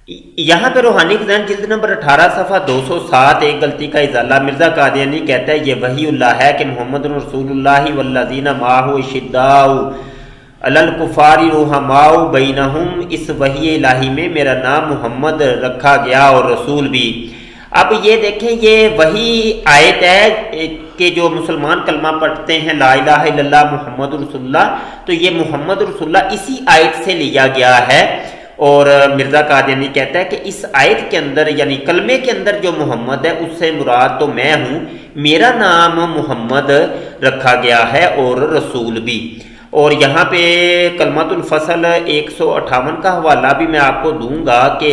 یہاں پہ روحانی خزان جلد نمبر 18 صفحہ 207 ایک غلطی کا ازالہ مرزا قادیانی کہتا ہے یہ وحی اللہ ہے کہ محمد رسول اللہ والذین معہ اشداء علی الکفار رحماء بینہم، اس وحی الہی میں میرا نام محمد رکھا گیا اور رسول بھی۔ اب یہ دیکھیں یہ وہی آیت ہے کہ جو مسلمان کلمہ پڑھتے ہیں لا الہ الا اللہ محمد رسول اللہ، تو یہ محمد رسول اللہ اسی آیت سے لیا گیا ہے۔ اور مرزا قادیانی کہتا ہے کہ اس آیت کے اندر یعنی کلمے کے اندر جو محمد ہے اس سے مراد تو میں ہوں، میرا نام محمد رکھا گیا ہے اور رسول بھی۔ اور یہاں پہ کلمۃ الفصل 158 کا حوالہ بھی میں آپ کو دوں گا کہ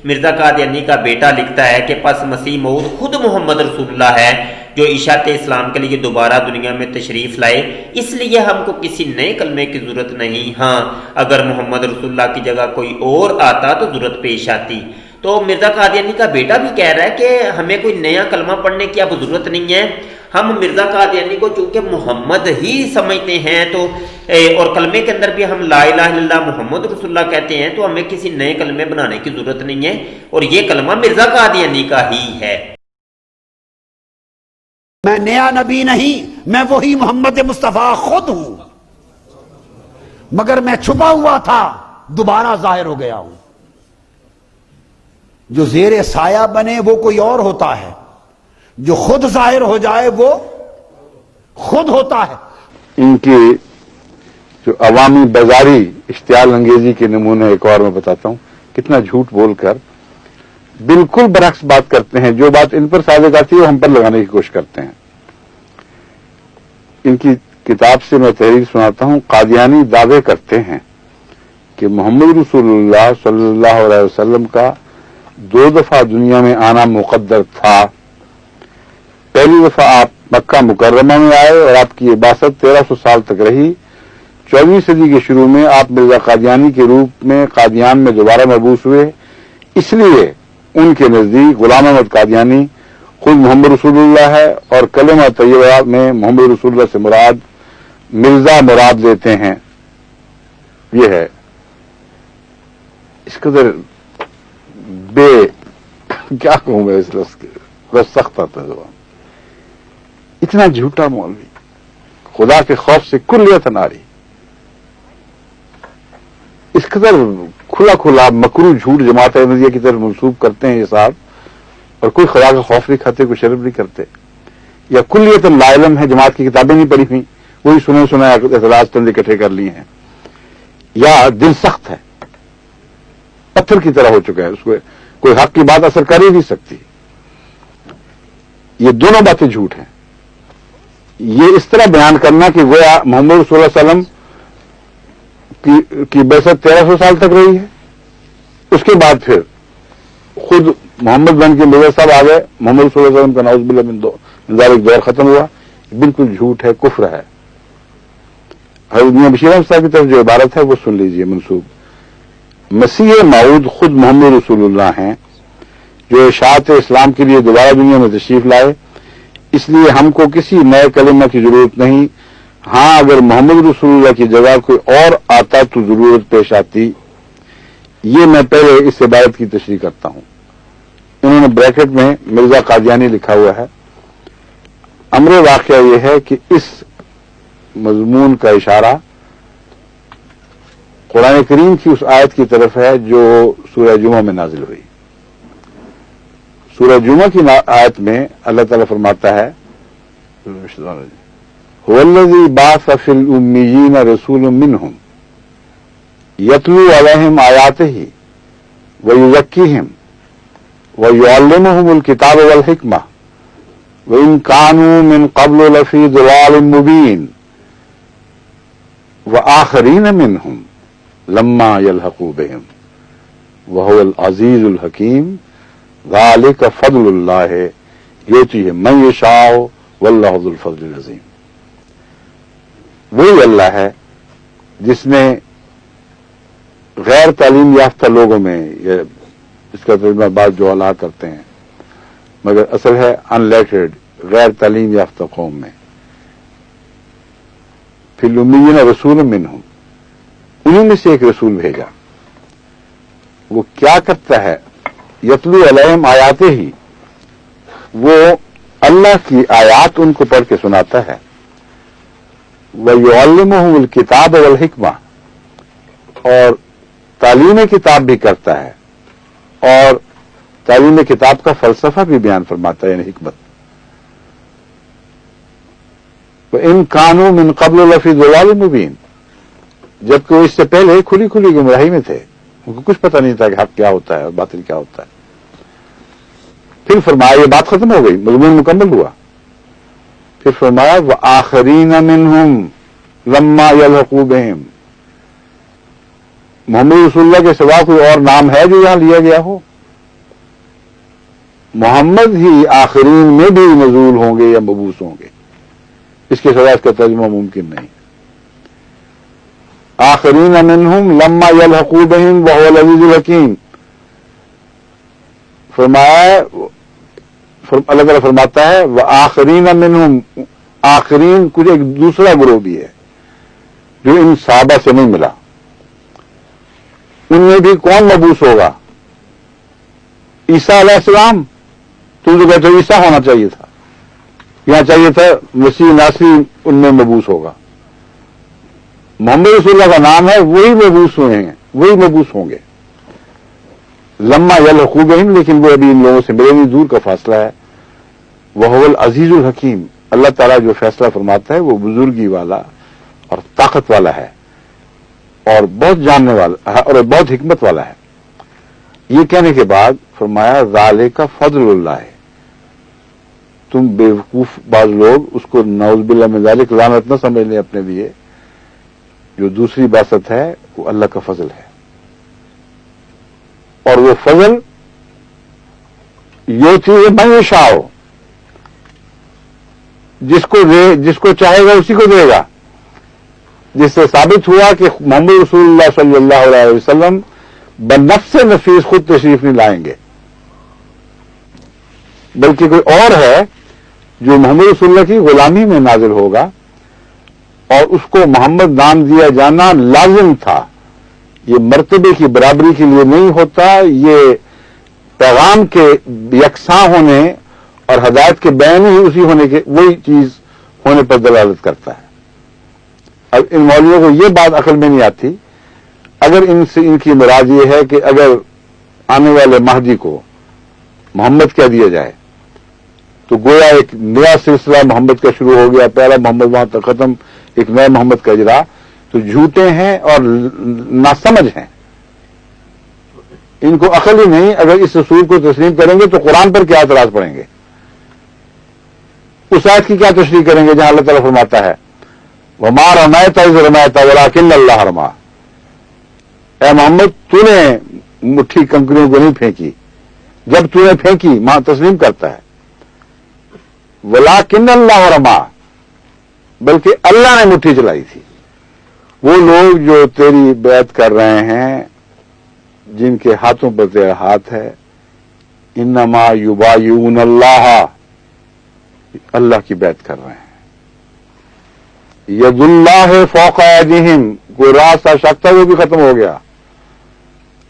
مرزا قادیانی کا بیٹا لکھتا ہے کہ پس مسیح موعود خود محمد رسول اللہ ہے جو اشاعت اسلام کے لیے دوبارہ دنیا میں تشریف لائے، اس لیے ہم کو کسی نئے کلمے کی ضرورت نہیں۔ ہاں اگر محمد رسول اللہ کی جگہ کوئی اور آتا تو ضرورت پیش آتی۔ تو مرزا قادیانی کا بیٹا بھی کہہ رہا ہے کہ ہمیں کوئی نیا کلمہ پڑھنے کی اب ضرورت نہیں ہے، ہم مرزا قادیانی کو چونکہ محمد ہی سمجھتے ہیں تو اور کلمے کے اندر بھی ہم لا الہ الا اللہ محمد رسول اللہ کہتے ہیں، تو ہمیں کسی نئے کلمے بنانے کی ضرورت نہیں ہے، اور یہ کلمہ مرزا قادیانی کا ہی ہے۔ میں نیا نبی نہیں، میں وہی محمد مصطفیٰ خود ہوں، مگر میں چھپا ہوا تھا، دوبارہ ظاہر ہو گیا ہوں۔ جو زیر سایہ بنے وہ کوئی اور ہوتا ہے، جو خود ظاہر ہو جائے وہ خود ہوتا ہے۔ ان کی جو عوامی بازاری اشتعال انگیزی کے نمونے ایک اور میں بتاتا ہوں، کتنا جھوٹ بول کر بالکل برعکس بات کرتے ہیں، جو بات ان پر صادق آتی ہے وہ ہم پر لگانے کی کوشش کرتے ہیں۔ ان کی کتاب سے میں تحریر سناتا ہوں۔ قادیانی دعوے کرتے ہیں کہ محمد رسول اللہ صلی اللہ علیہ وسلم کا 2 دفعہ دنیا میں آنا مقدر تھا۔ پہلی دفعہ آپ مکہ مکرمہ میں آئے اور آپ کی عبادت 1300 سال تک رہی۔ 14ویں صدی کے شروع میں آپ مرزا قادیانی کے روپ میں قادیان میں دوبارہ مبعوث ہوئے، اس لیے ان کے نزدیک غلام احمد قادیانی خود محمد رسول اللہ ہے، اور کلمہ طیبہ میں محمد رسول اللہ سے مراد مرزا مراد لیتے ہیں۔ یہ ہے اس قدر بے کیا کہوں میں اس لفظ کے بس سخت آتا ہے زبان، اتنا جھوٹا مولوی، خدا کے خوف سے کلیت ناری، اس قدر کھلا کھلا مکروہ جھوٹ جماعت احمدیہ کی طرف منسوب کرتے ہیں یہ صاحب، اور کوئی خدا کا خوف نہیں کھاتے، کوئی شرم نہیں کرتے، یا کلیت لا علم ہے، جماعت کی کتابیں نہیں پڑھی ہوئی، وہی سنے سنا اعتراض چند اکٹھے کر لیے ہیں، یا دل سخت ہے، پتھر کی طرح ہو چکا ہے، اس کو کوئی حق کی بات اثر کر ہی نہیں سکتی۔ یہ دونوں باتیں جھوٹ ہیں۔ یہ اس طرح بیان کرنا کہ گویا محمد رسول اللہ علیہ وسلم کی بعثت 1300 سال تک رہی ہے، اس کے بعد پھر خود محمد بن کے مرزا صاحب آ گئے، محمد صلی اللہ علیہ وسلم کا نعوذ باللہ من ذالک دور ختم ہوا، بالکل جھوٹ ہے، کفر ہے۔ حضرت میاں بشیر احمد صاحب کی طرف جو عبارت ہے وہ سن لیجئے منسوب: مسیح موعود خود محمد رسول اللہ ہیں جو اشاعت اسلام کے لیے دوبارہ دنیا میں تشریف لائے، اس لیے ہم کو کسی نئے کلمہ کی ضرورت نہیں۔ ہاں اگر محمد رسول اللہ کی جگہ کوئی اور آتا تو ضرورت پیش آتی۔ یہ میں پہلے اس عبارت کی تشریح کرتا ہوں۔ انہوں نے بریکٹ میں مرزا قادیانی لکھا ہوا ہے۔ امر واقعہ یہ ہے کہ اس مضمون کا اشارہ قرآن کریم کی اس آیت کی طرف ہے جو سورہ جمعہ میں نازل ہوئی۔ سورہ جمعہ کی آیت میں اللہ تعالیٰ فرماتا ہے: هو الذی بعث فی الامیین رسولا منہم یتلو علیہم آیاتہ ویزکیہم ویعلمہم الکتاب والحکمہ وإن كانوا من قبل لفی ضلال مبین وآخرین منہم لما يلحقوا بهم وهو العزیز الحکیم ذلک فضل اللہ یؤتیہ من یشاء واللہ ذو الفضل العظیم۔ وہی اللہ ہے جس نے غیر تعلیم یافتہ لوگوں میں، اس کا ترجمہ بعض جو اعلیٰ کرتے ہیں مگر اصل ہے ان لیٹرڈ، غیر تعلیم یافتہ قوم میں، فی الامیین رسول منہم، انہیں میں سے ایک رسول بھیجا، وہ کیا کرتا ہے؟ یتلو علیہم آیاتہ ہی، وہ اللہ کی آیات ان کو پڑھ کے سناتا ہے، وَيُعَلِّمُهُمُ الْكِتَابَ وَالْحِکْمَةَ، اور تعلیم کتاب بھی کرتا ہے اور تعلیم کتاب کا فلسفہ بھی بیان فرماتا ہے، یعنی حکمت۔ وَإِن كَانُوا مِن قَبْلُ لَفِي ضَلَالٍ مُبِينٍ، جبکہ وہ اس سے پہلے کھلی کھلی گمراہی میں تھے، ان کو کچھ پتہ نہیں تھا کہ حق کیا ہوتا ہے اور باطل کیا ہوتا ہے۔ پھر فرمایا، یہ بات ختم ہو گئی، مضمون مکمل ہوا۔ پھر فرمایا وَآخَرِينَ مِنْهُمْ لَمَّا يَلْحَقُوا بِهِمْ، محمد رسول اللہ کے سوا کوئی اور نام ہے جو یہاں لیا گیا ہو؟ محمد ہی آخرین میں بھی نزول ہوں گے یا مبعوث ہوں گے، اس کے سوا اس کا ترجمہ ممکن نہیں۔ آخرین منہم لما یلحقوا بہم وہو العزیز الحکیم، فرمایا اللہ تعالیٰ فرماتا ہے وآخرین منہم، آخرین کچھ ایک دوسرا گروہ بھی ہے جو ان صحابہ سے نہیں ملا، ان میں بھی کون مبعوث ہوگا؟ عیسیٰ علیہ السلام، تم تو کہتے ہو عیسیٰ ہونا چاہیے تھا، یہاں چاہیے تھا مسیح ناصری ان میں مبعوث ہوگا۔ محمد رسول اللہ کا نام ہے، وہی مبعوث ہوئے ہیں، وہی مبعوث ہوں گے۔ لما یلحقوا بہم، لیکن وہ ابھی ان لوگوں سے بڑے ہی دور کا فاصلہ ہے۔ وہو العزیز الحکیم، اللہ تعالیٰ جو فیصلہ فرماتا ہے وہ بزرگی والا اور طاقت والا ہے اور بہت جاننے والا اور بہت حکمت والا ہے۔ یہ کہنے کے بعد فرمایا ذالک فضل اللہ ہے، تم بیوقوف بعض لوگ اس کو نعوذ باللہ من ذالک لعنت نہ سمجھ لیں اپنے لیے، جو دوسری بعثت ہے وہ اللہ کا فضل ہے، اور وہ فضل یہ چیز من یشاء، جس کو چاہے گا اسی کو دے گا، جس سے ثابت ہوا کہ محمد رسول اللہ صلی اللہ علیہ وسلم بنفس نفیس خود تشریف نہیں لائیں گے، بلکہ کوئی اور ہے جو محمد رسول اللہ کی غلامی میں نازل ہوگا، اور اس کو محمد نام دیا جانا لازم تھا۔ یہ مرتبے کی برابری کے لیے نہیں ہوتا، یہ پیغام کے یکساں ہونے اور ہدایت کے بیان ہی اسی ہونے کے، وہی چیز ہونے پر دلالت کرتا ہے۔ اب ان مولویوں کو یہ بات عقل میں نہیں آتی، اگر ان کی مراد یہ ہے کہ اگر آنے والے مہدی کو محمد کہہ دیا جائے تو گویا ایک نیا سلسلہ محمد کا شروع ہو گیا، پہلا محمد وہاں تک ختم، ایک نئے محمد کا اجرا، تو جھوٹے ہیں اور ناسمجھ ہیں، ان کو عقل ہی نہیں۔ اگر اس رسول کو تسلیم کریں گے تو قرآن پر کیا اعتراض پڑیں گے، اس آیت کی کیا تشریح کریں گے جہاں اللہ تعالیٰ فرماتا ہے وَمَا رَمَيْتَ إِذْ رَمَيْتَ وَلَٰكِنَّ اللَّهَ رَمَىٰ، اے محمد تو نے مٹھی کنکریوں کو نہیں پھینکی، جب تو نے پھینکی، ماں تسلیم کرتا ہے وَلَٰكِنَّ اللَّهَ رَمَىٰ، بلکہ اللہ نے مٹھی چلائی تھی۔ وہ لوگ جو تیری بیعت کر رہے ہیں، جن کے ہاتھوں پر تیرا ہاتھ ہے، انما یبایعون اللہ، اللہ کی بیعت کر رہے ہیں۔ ید اللہ فوق ایدیہم، کوئی راستہ شک تھا وہ بھی ختم ہو گیا،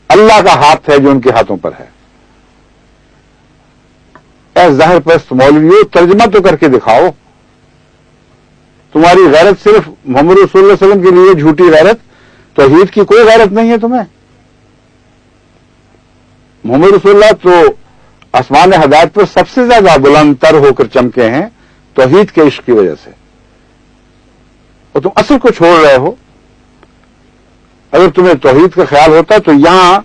اللہ کا ہاتھ ہے جو ان کے ہاتھوں پر ہے۔ اے ظاہر پرست مولویوں، ترجمہ تو کر کے دکھاؤ، تمہاری غیرت صرف محمد رسول اللہ علیہ وسلم کے لیے جھوٹی غیرت، توحید کی کوئی غیرت نہیں ہے تمہیں۔ محمد رسول اللہ تو آسمان ہدایت پر سب سے زیادہ بلند تر ہو کر چمکے ہیں توحید کے عشق کی وجہ سے، اور تم اصل کو چھوڑ رہے ہو۔ اگر تمہیں توحید کا خیال ہوتا تو یہاں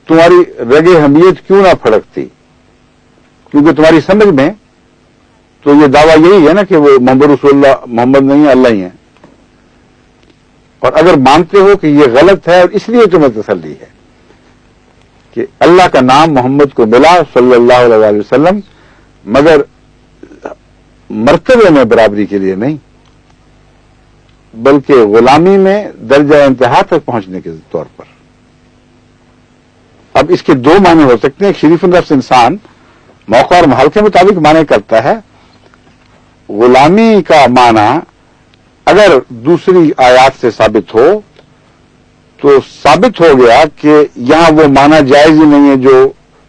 تمہاری رگ حمیت کیوں نہ پھڑکتی، کیونکہ تمہاری سمجھ میں تو یہ دعویٰ یہی ہے نا کہ وہ محمد رسول اللہ محمد نہیں ہے، اللہ ہی ہے، اور اگر مانتے ہو کہ یہ غلط ہے اور اس لیے تمہیں تسلی ہے کہ اللہ کا نام محمد کو ملا صلی اللہ علیہ وسلم، مگر مرتبے میں برابری کے لیے نہیں، بلکہ غلامی میں درجہ انتہا تک پہنچنے کے طور پر۔ اب اس کے دو معنی ہو سکتے ہیں، ایک شریف النفس انسان موقع اور محل کے مطابق معنی کرتا ہے۔ غلامی کا معنی اگر دوسری آیات سے ثابت ہو تو ثابت ہو گیا کہ یہاں وہ مانا جائز ہی نہیں ہے جو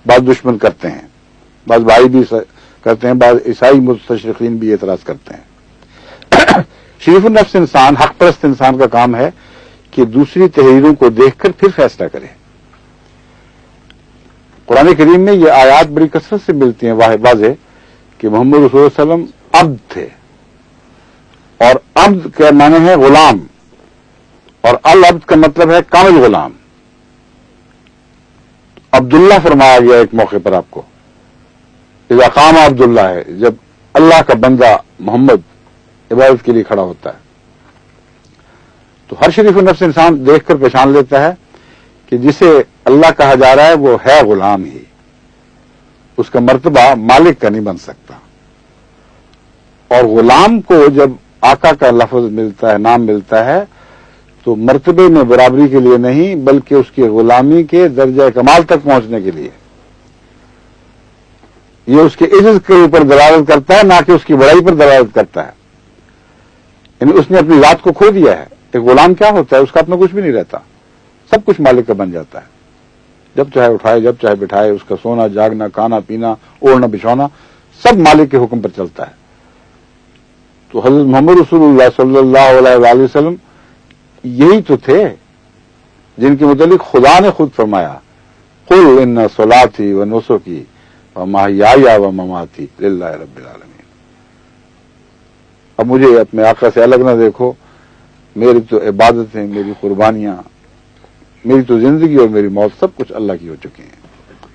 بعض دشمن کرتے ہیں، بعض بھائی بھی کرتے ہیں، بعض عیسائی مستشرقین بھی اعتراض کرتے ہیں۔ شریف النفس انسان، حق پرست انسان کا کام ہے کہ دوسری تحریروں کو دیکھ کر پھر فیصلہ کرے۔ قرآن کریم میں یہ آیات بڑی کثرت سے ملتی ہیں واضح کہ محمد رسول اللہ علیہ وسلم عبد تھے، اور عبد کا معنی ہے غلام، اور العبد کا مطلب ہے کامل غلام۔ عبداللہ فرمایا گیا ایک موقع پر آپ کو، اذا قام عبداللہ ہے، جب اللہ کا بندہ محمد عبادت کے لیے کھڑا ہوتا ہے۔ تو ہر شریف النفس انسان دیکھ کر پہچان لیتا ہے کہ جسے اللہ کہا جا رہا ہے وہ ہے غلام ہی، اس کا مرتبہ مالک کا نہیں بن سکتا۔ اور غلام کو جب آقا کا لفظ ملتا ہے، نام ملتا ہے، تو مرتبے میں برابری کے لیے نہیں بلکہ اس کی غلامی کے درجہ کمال تک پہنچنے کے لیے۔ یہ اس کے عزت کے اوپر دلالت کرتا ہے، نہ کہ اس کی بڑائی پر دلالت کرتا ہے۔ یعنی اس نے اپنی ذات کو کھو دیا ہے۔ ایک غلام کیا ہوتا ہے؟ اس کا اپنا کچھ بھی نہیں رہتا، سب کچھ مالک کا بن جاتا ہے۔ جب چاہے اٹھائے، جب چاہے بٹھائے، اس کا سونا جاگنا، کھانا پینا، اوڑھنا بچھونا سب مالک کے حکم پر چلتا ہے۔ تو حضرت محمد رسول اللہ صلی اللہ علیہ وآلہ وسلم یہی تو تھے جن کے متعلق خدا نے خود فرمایا، قل ان صلاتی و نسکی و محیای و مماتی للہ رب العالمین۔ اب مجھے اپنے آقا سے الگ نہ دیکھو، میری تو عبادتیں، میری قربانیاں، میری تو زندگی اور میری موت سب کچھ اللہ کی ہو چکی ہیں۔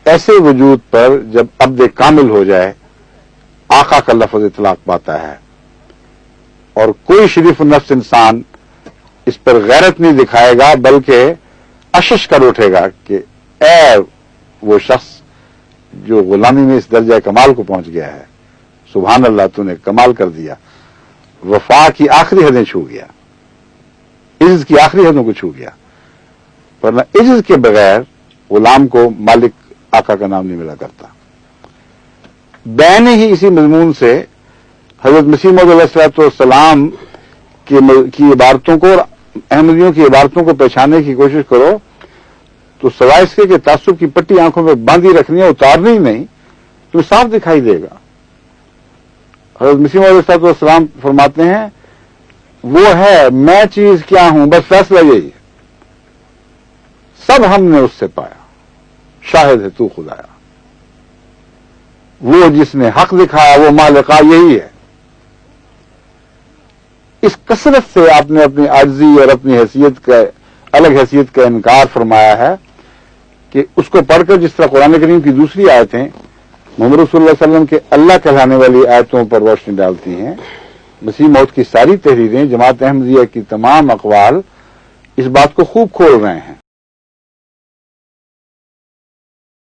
ایسے وجود پر جب عبد کامل ہو جائے، آقا کا لفظ اطلاق پاتا ہے، اور کوئی شریف النفس انسان اس پر غیرت نہیں دکھائے گا بلکہ اشش کر اٹھے گا کہ اے وہ شخص جو غلامی میں اس درجہ کمال کو پہنچ گیا ہے، سبحان اللہ، تو نے کمال کر دیا، وفا کی آخری حدیں چھو گیا، عجز کی آخری حدوں کو چھو گیا۔ ورنہ عجز کے بغیر غلام کو مالک آقا کا نام نہیں ملا کرتا۔ بین ہی اسی مضمون سے حضرت مسیح موعود علیہ السلام کی عبارتوں کو اور احمدیوں کی عبارتوں کو پہچاننے کی کوشش کرو تو سوائے اس کے کہ تعصب کی پٹی آنکھوں میں باندھی رکھنی ہے، اتارنی ہی نہیں، تو صاف دکھائی دے گا۔ حضرت مسیح موعود علیہ السلام فرماتے ہیں، وہ ہے میں چیز کیا ہوں، بس فیصلہ یہی ہے، سب ہم نے اس سے پایا، شاہد ہے تو خدایا، وہ جس نے حق دکھایا وہ مالکا یہی ہے۔ اس کثرت سے آپ نے اپنی عاجزی اور اپنی حیثیت کا، الگ حیثیت کا انکار فرمایا ہے کہ اس کو پڑھ کر جس طرح قرآن کریم کی دوسری آیتیں محمد رسول اللہ صلی اللہ علیہ وسلم کے اللہ کہلانے والی آیتوں پر روشنی ڈالتی ہیں، مسیح موعود کی ساری تحریریں، جماعت احمدیہ کی تمام اقوال اس بات کو خوب کھول رہے ہیں